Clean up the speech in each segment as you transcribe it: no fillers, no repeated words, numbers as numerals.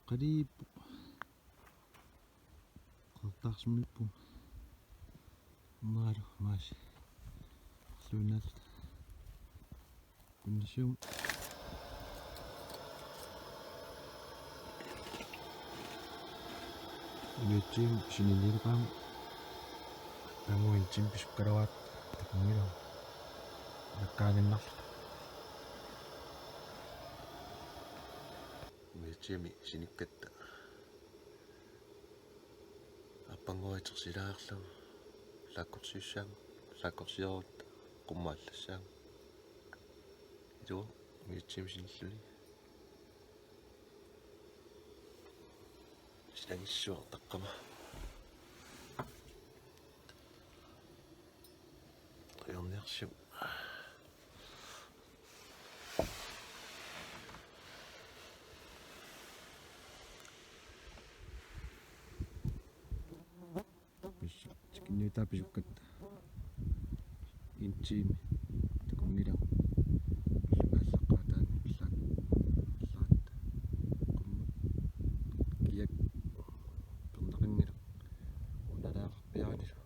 قريب قلتاخش من البوم نارو ماشي سلونات كنا شو الجيم شنو قام قاموا الجيم بشكروات تكملهم كان النصر الجيم شنو كت аппангуатэрсилаарлу лааккорсиуссаан лааккорсиорут qummaаллассаан илуа миутсим синиллуни силагиссуа таққама триорнерсу Kita pisukkat inchim takungilaw lasaqatan lat qumma kiyak tundaqinnilu unalaaqarpiaranilu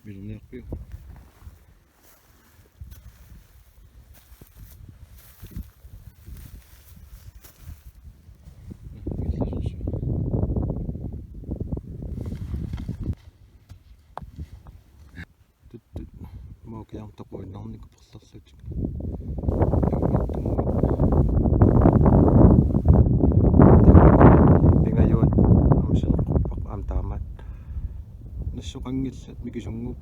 Bilneerpiu tut mau kiam taquinarni kuperlarlutik pingayuat amsan quppaq am taamat nassoqanngillat mikisunggup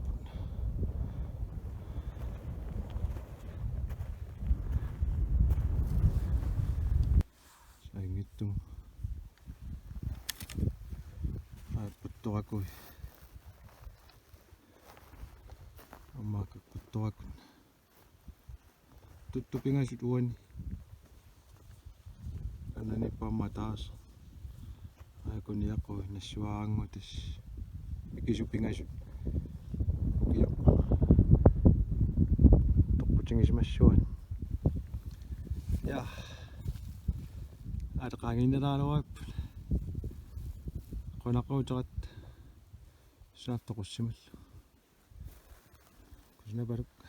saingittum aapattorakui ammaakapattorakun tuttupingasut uani anani pammataas aakuniaqui nassuarangutas mikisupingasut ukiaq toqqutingismassuan ja атеқангинналаалуарппут qunaqquuterat saaftoqussimаллу куснапалук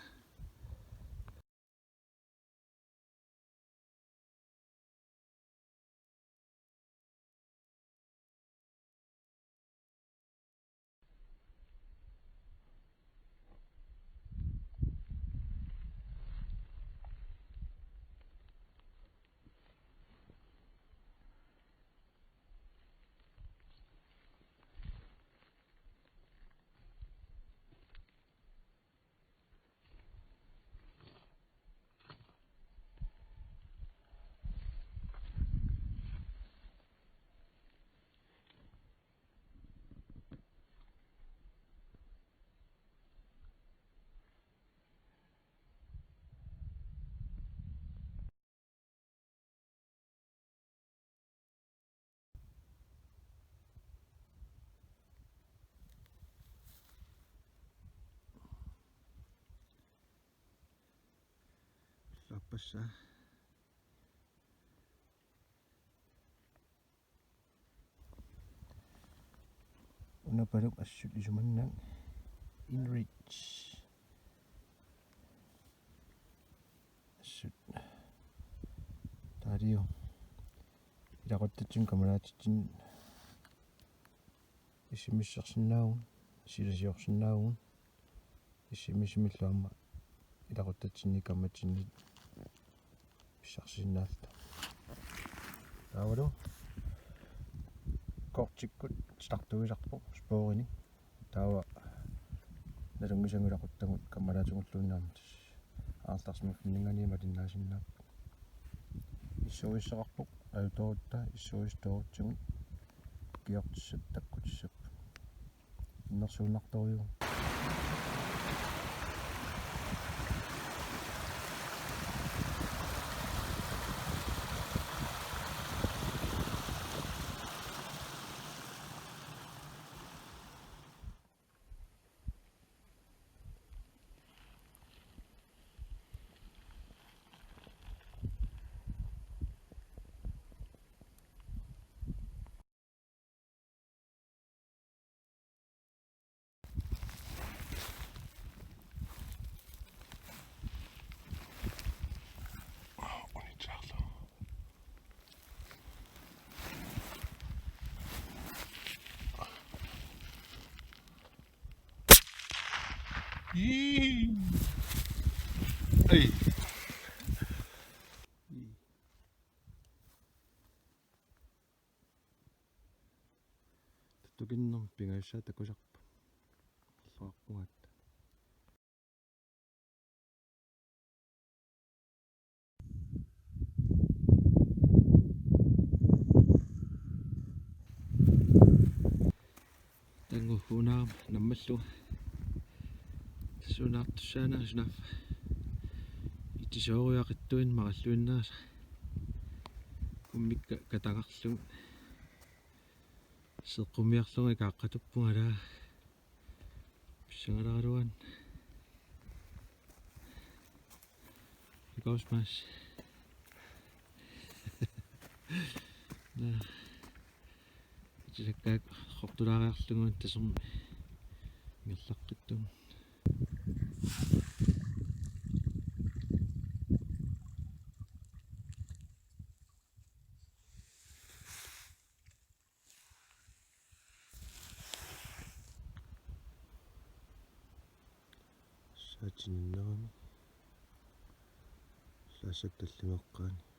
lapassa unapaluk assut isumannang inreach assut tario ilaquttatsin kamalaatitsin issimissarsinnaagun silasiorsinnaagun issimissimilluamma ilaquttatsinni kammatsinni pissarsinnaalta taavalu kortikkut startuisarpu spoorini taava nalungisangulaquttangut kamalaatungulluunnaarmatis aartarsmi finninganiima tinnaasinnaa issuisseqarpuq ajutorutta issuistoorutsingut kiortissat takkutissap иннерсуунарторюу Ei. Tukinnom pingaissaa takusarpa. Saaqquat. Tanguhunaam nammallu. Sunaartussaana sunaf. Itisooriaqittuin maralluinnaas. Kummikka katangarlu. Seqqumiarlunga kaaqqatuppungalaa. Pissangalaraluan. Kausmas. Itilakkaak qortulaariarlunguun tasermi ngerlaqqittum. Saatininnerami laasaktallimeqqaani